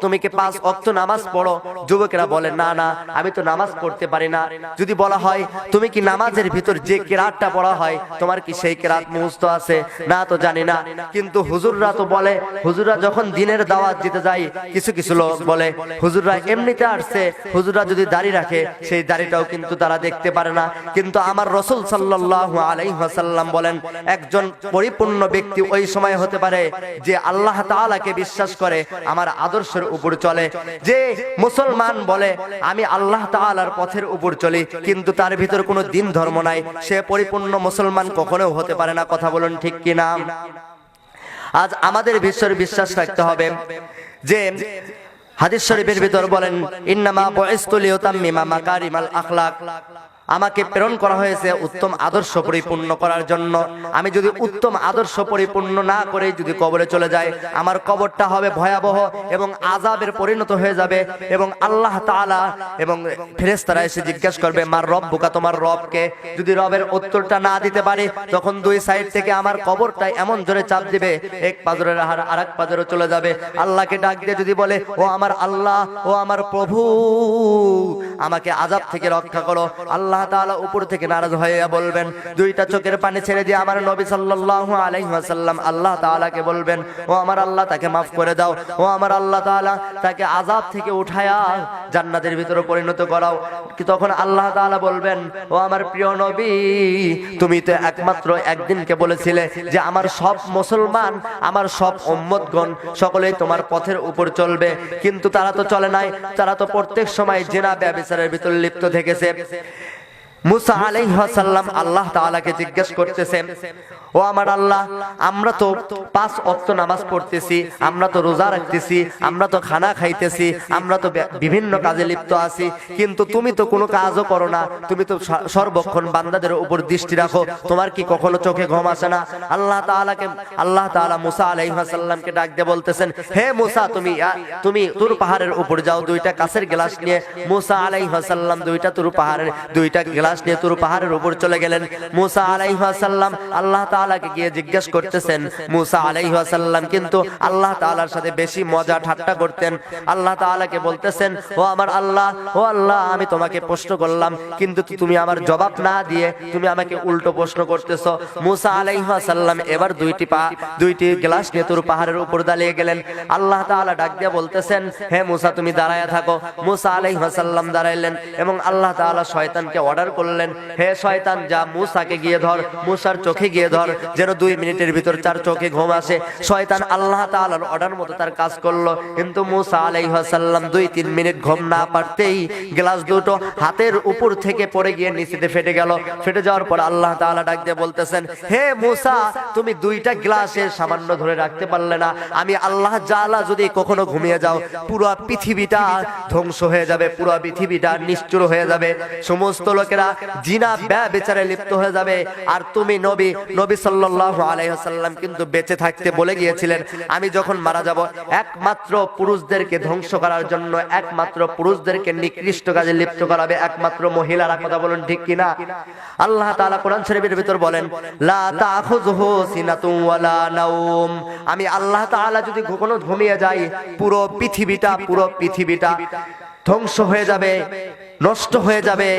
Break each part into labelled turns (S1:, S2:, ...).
S1: তুমি কি 5 ওয়াক্ত নামাজ পড়ো? যুবকেরা বলে না না, আমি তো নামাজ পড়তে পারি না। যদি বলা হয় তুমি কি নামাজের ভিতর যে কিরাতটা পড়া হয় তোমার কি সেই কিরাত মুখস্থ আছে? না, তো জানি না। কিন্তু হুজুররা তো বলে, হুজুররা যখন দিনের দাওয়াত দিতে যায় কিছু কিছু লোক বলে হুজুররা এমনিতে আসছে, হুজুররা যদি দাড়ি রাখে সেই দাড়িটাও কিন্তু তারা দেখতে পারে না। কিন্তু আমার রাসূল সাল্লাল্লাহু আলাইহি ওয়াসাল্লাম বলেন একজন পরিপূর্ণ ব্যক্তি ওই সময় হতে পারে যে আল্লাহ তাআলাকে বিশ্বাস করে, আমার আদর্শের উপর চলে। যে মুসলমান বলে আমি আল্লাহ তাআলার পথের উপর চলি কিন্তু তার ভিতর কোনো দিন ধর্ম নাই, সে পরিপূর্ণ মুসলমান কখনো হতে পারে না। কথা বলুন ঠিক কি না? আজ আমাদের বিশ্বের বিশ্বাস রাখতে হবে যে হাদিস শরীফের ভিতর বলেন ইন্নামা বুইসতু লিউতাম্মিমা মাকারিমাল আখলাক, আমাকে প্রেরণ করা হয়েছে উত্তম আদর্শ পরিপূর্ণ করার জন্য। আমি যদি উত্তম আদর্শ পরিপূর্ণ না করে যদি কবরে চলে যাই, আমার কবরটা হবে ভয়াবহ এবং আযাবের পরিণত হয়ে যাবে। এবং আল্লাহ তাআলা এবং ফেরেশতারা এসে জিজ্ঞাসা করবে মার রব্বুকা, তোমার রবকে? যদি রবের উত্তরটা না দিতে পারি তখন দুই সাইড থেকে আমার কবরটা এমন জোরে চাপ দিবে, এক পাজরের আহার আরেক পাজরে চলে যাবে। আল্লাহকে ডাক দিয়ে যদি বলে ও আমার আল্লাহ, ও আমার প্রভু, আমাকে আযাব থেকে রক্ষা করো, আল্লাহ তাআলা উপর থেকে নারাজ হয়ে বলবেন, দুইটা চোখের পানি ছেড়ে দিয়ে আমার নবী সাল্লাল্লাহু আলাইহি ওয়াসাল্লাম আল্লাহ তাআলাকে বলবেন ও আমার আল্লাহ তাকে maaf করে দাও, ও আমার আল্লাহ তাআলা তাকে আযাব থেকে উঠায়া জান্নাতের ভিতরে পরিণত করাও। তখন আল্লাহ তাআলা বলবেন ও আমার প্রিয় নবী, তুমি তো একমাত্র একদিনকে বলেছিলে যে আমার সব মুসলমান, আমার সব উম্মতগণ সকলেই তোমার পথের উপর চলবে, কিন্তু তারা তো চলে নাই, তারা তো প্রত্যেক সময় জিনা ব্যভিচারের ভিতর লিপ্ত থেকেছে। মুসা আলাইহিস সালাম আল্লাহ তাআলাকে জিজ্ঞেস করতেছে ও আমার আল্লাহ, আমরা তো 5 ওয়াক্ত নামাজ পড়তেছি, আমরা তো রোজা রাখতেছি, আমরা তো খানা খাইতেছি, আমরা তো বিভিন্ন কাজে লিপ্ত আছি, কিন্তু তুমি তো কোনো কাজও করো না, তুমি তো সর্বক্ষণ বান্দাদের উপর দৃষ্টি রাখো, তোমার কি কখনো চোখে ঘুম আসে না? আল্লাহ তাআলা মুসা আলাইহিস সালামকে ডাক দিয়ে বলতেছেন হে মুসা, তুমি তুর পাহাড়ের উপর যাও, দুইটা কাঁচের গ্লাস নিয়ে। মুসা আলাইহিস সালাম দুইটা গ্লাস নিয়ে তুর পাহাড়ের উপর চলে গেলেন। মুসা আলাইহিস সালাম আল্লাহ তাআলাকে গিয়ে জিজ্ঞেস করতেছেন, মুসা আলাইহিস সালাম কিন্তু আল্লাহ তাআলার সাথে বেশি মজা ঠাট্টা করতেন। আল্লাহ তাআলাকে বলতেছেন ও আমার আল্লাহ, ও আল্লাহ, আমি তোমাকে প্রশ্ন করলাম কিন্তু তুমি আমার জবাব না দিয়ে তুমি আমাকে উল্টো প্রশ্ন করতেছো। মুসা আলাইহিস সালাম এবার দুইটি গ্লাস নিয়ে তুর পাহাড়ের উপর দাঁড়িয়ে গেলেন। আল্লাহ তাআলা ডাক দিয়ে বলতেছেন হে মুসা, তুমি দাঁড়ায়া থাকো। মুসা আলাইহিস সালাম দাঁড়াইলেন এবং আল্লাহ তাআলা শয়তানকে অর্ডার করলেন হে শয়তান, যা মুসাকে গিয়ে ধর, মুসার চোখে গিয়ে ধর, যেন 2 মিনিটের ভিতর 4 চোখে ঘুম আসে। শয়তান আল্লাহ তাআলার অর্ডার মতো তার কাজ করলো, কিন্তু মুসা আলাইহিস সালাম 2-3 মিনিট ঘুম না পারতেই গ্লাস দুটো হাতের উপর থেকে পড়ে গিয়ে নিচেতে ফেটে গেল। ফেটে যাওয়ার পর আল্লাহ তাআলা ডাক দিয়ে বলতেছেন হে মুসা, তুমি 2টা গ্লাসে সামান্য ধরে রাখতে পারলে না, আমি আল্লাহ জালা যদি কখনো ঘুমিয়ে যাও পুরো পৃথিবীটা ধ্বংস হয়ে যাবে, পুরো পৃথিবীটা নিশ্চুর হয়ে যাবে, সমস্ত লোকেরা জিনা ব্যভিচারে লিপ্ত হয়ে যাবে। আর তুমি নবী সাল্লাল্লাহু আলাইহি ওয়াসাল্লাম কিন্তু বেঁচে থাকতে বলে গিয়েছিলেন আমি যখন মারা যাব একমাত্র পুরুষদেরকে ধ্বংস করার জন্য, একমাত্র পুরুষদেরকে নিকৃষ্ট কাজে লিপ্ত করাবে একমাত্র মহিলারা। কথা বলুন ঠিক কিনা? আল্লাহ তাআলা কোরআন শরীফের ভিতর বলেন লা তাখুযুহু সিনাতুন ওয়ালা নাওম, আমি আল্লাহ তাআলা যদি কখনো ঘুমিয়ে যাই পুরো পৃথিবীটা ধ্বংস হয়ে যাবে, নষ্ট হয়ে যাবে।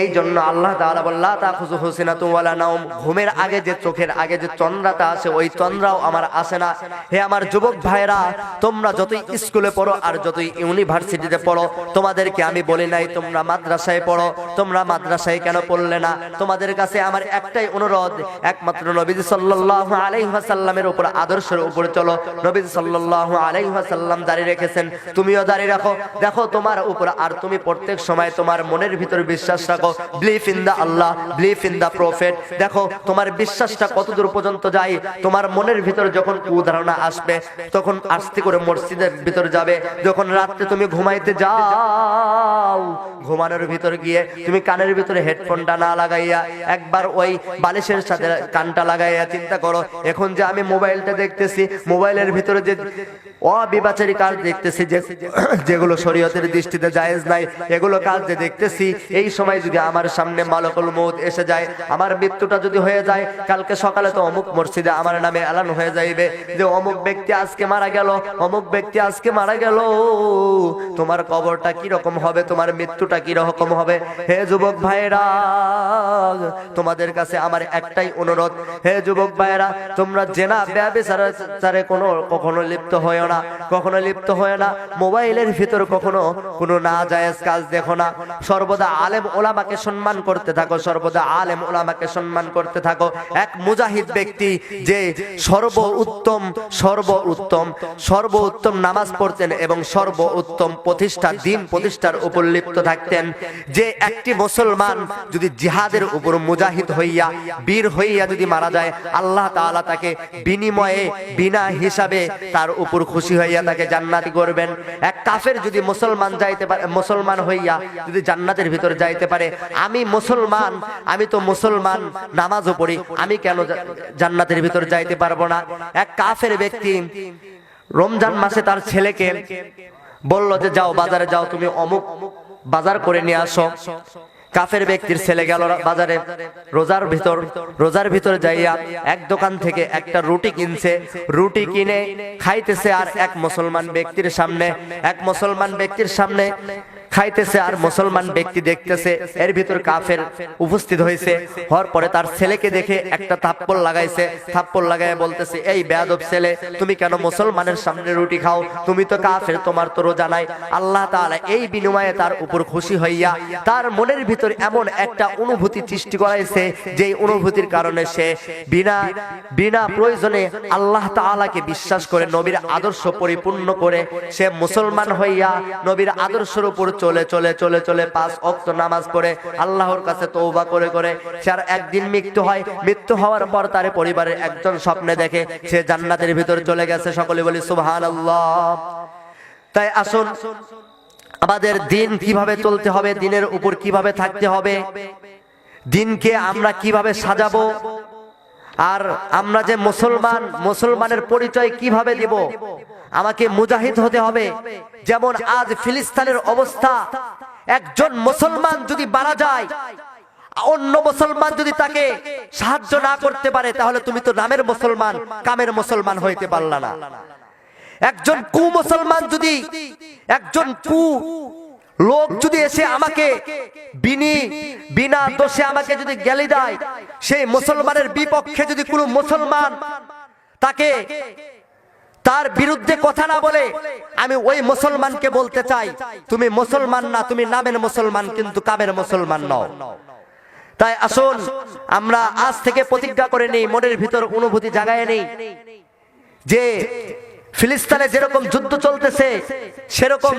S1: এই জন্য আল্লাহ তাআলা বলেন লা তাখুযুহু সিনাতুন ওয়ালা নাওম, ঘুমের আগে যে চোখের আগে যে চন্দ্রটা আসে ওই চন্দ্রও আমার আসে না। হে আমার যুবক ভাইরা, তোমরা যতই স্কুলে পড়ো আর যতই ইউনিভার্সিটিতে পড়ো, তোমাদেরকে আমি বলি নাই তোমরা মাদ্রাসায় পড়ো, তোমরা মাদ্রাসায় কেন পড়লে না? তোমাদের কাছে আমার একটাই অনুরোধ, একমাত্র নবীজি সাল্লাল্লাহু আলাইহি ওয়াসাল্লামের উপর আদর্শের উপর চলো। নবীজি সাল্লাল্লাহু আলাইহি ওয়াসাল্লাম দাঁড়িয়ে রেখেছেন, তুমিও দাঁড়িয়ে রাখো। দেখো তোমার উপর আর তুমি প্রত্যেক সময় তোমার মনের ভিতর বিশ্বাস রাখো, believe in the Allah, believe in the prophet. দেখো তোমার বিশ্বাসটা কতদূর পর্যন্ত যায়। তোমার মনের ভিতর যখন কুধারণা আসবে তখন আস্তে করে মসজিদের ভিতর যাবে। যখন রাতে তুমি ঘুমাইতে যাও, ঘুমানোর ভিতর গিয়ে তুমি কানের ভিতরে হেডফোনটা না লাগাইয়া একবার ওই বালিশের সাথে কানটা লাগাইয়া চিন্তা করো, এখন যে আমি মোবাইলটা দেখতেছি, মোবাইলের ভিতরে যে অবিবাচারী কাজ দেখতেছি, যেগুলো শরীয়তের দৃষ্টিতে জায়েজ নাই, এগুলো কাজ যে দেখতেছি, এই সময় যদি আমার সামনে মালাকুল মউত এসে যায়, আমার মৃত্যুটা যদি হয়ে যায়, কালকে সকালে তো অমুক মসজিদে আমার নামে এলান হয়ে যাইবে যে অমুক ব্যক্তি আজকে মারা গেল, অমুক ব্যক্তি আজকে মারা গেল। তোমার কবরটা কি রকম হবে, তোমার মৃত্যুটা কি রকম হবে? হে যুবক ভাইরা, তোমাদের কাছে আমার একটাই অনুরোধ, হে যুবক ভাইরা, তোমরা জেনা ব্যভিচারে কখনো লিপ্ত হয়ো না, কখনো লিপ্ত হয় না। মোবাইলের ভিতর কখনো কোনো নাজায়েজ কাজ দেখো না। সর্বদা আলেম ওলামাকে সম্মান করতে থাকো, সর্বদা আলেম ওলামাকে সম্মান করতে থাকো। এক মুজাহিদ ব্যক্তি যে সর্বোত্তম নামাজ পড়তেন এবং সর্বোত্তম প্রতিষ্ঠা দিন প্রতিষ্ঠার উপর লিপ্ত থাকতেন, যে একটি মুসলমান যদি জিহাদের উপর মুজাহিদ হইয়া বীর হইয়া যদি মারা যায়, আল্লাহ তাআলা তাকে বিনিময়ে বিনা হিসাবে তার উপর খুশি হইয়া তাকে জান্নাতি করবেন। এক কাফের যদি মুসলমান যাইতে পারে, মুসলমান হইয়া যদি জান্নাতের ভিতর যাইতে পারে, আমি মুসলমান, আমি তো মুসলমান, নামাজও পড়ি, আমি কেন জান্নাতের ভিতর যাইতে পারবো না? এক কাফের ব্যক্তি রমজান মাসে তার ছেলেকে বলল যে যাও বাজারে যাও, তুমি অমুক বাজার করে নিয়ে আসো। কাফের ব্যক্তির ছেলে গেল বাজারে, রোজার ভিতর যাইয়া এক দোকান থেকে একটা রুটি কিনছে, রুটি কিনে খাইতেছে আর এক মুসলমান ব্যক্তির সামনে খাইতেছে, আর মুসলমান ব্যক্তি দেখতেছে। এর ভিতর কাফের উপস্থিত হয়েছে, হওয়ার পরে তার ছেলেকে দেখে একটা থাপ্পড় লাগাইছে, থাপ্পড় লাগায় বলতেছে, এই বেয়াদব ছেলে, তুমি কেন মুসলমানের সামনে রুটি খাও? তুমি তো কাফের, তোমার তো রোজা নাই। আল্লাহ তাআলা এই বিনিময়ে তার উপর খুশি হইয়া তার মনের ভিতর এমন একটা অনুভূতি সৃষ্টি করাইছে, যেই অনুভূতির কারণে সে বিনা প্রয়োজনে আল্লাহ তাআলাকে বিশ্বাস করে নবীর আদর্শ পরিপূর্ণ করে সে মুসলমান হইয়া নবীর আদর্শের উপর চলে চলে চলে চলে 5 ওয়াক্ত নামাজ পড়ে আল্লাহর কাছে তওবা করে করে সে আর একদিন মৃত্যু হয়। মৃত্যু হওয়ার পর তার পরিবারের একজন স্বপ্নে দেখে সে জান্নাতের ভিতর চলে গেছে। সকলে বলি সুবহানাল্লাহ। তাই আসুন, আমাদের দিন কিভাবে চলতে হবে, দিনের উপর কিভাবে থাকতে হবে, দিনকে আমরা কিভাবে সাজাবো, আর আমরা যে মুসলমান, মুসলমানের পরিচয় কিভাবে দেব? আমাকে মুজাহিদ হতে হবে। যেমন আজ ফিলিস্তিনের অবস্থা, একজন মুসলমান যদি মারা যায়, অন্য মুসলমান যদি তাকে সাহায্য না করতে পারে, তাহলে তুমি তো নামের মুসলমান, কামের মুসলমান হইতে পারলা না। একজন মুসলমান যদি, একজন লোক যদি এসে আমাকে বিনা দোষে আমাকে যদি গালি দেয়, সেই মুসলমানের বিপক্ষে যদি কোনো মুসলমান তাকে তার বিরুদ্ধে কথা না বলে, আমি ওই মুসলমানকে বলতে চাই, তুমি মুসলমান না, তুমি নামের মুসলমান, কিন্তু কামের মুসলমান নও। তাই আসুন, আমরা আজ থেকে প্রতিজ্ঞা করে নেই, মনের ভিতর অনুভূতি জাগায় নেই যে ফিলিস্তিনে যেরকম যুদ্ধ চলতেছে সেরকম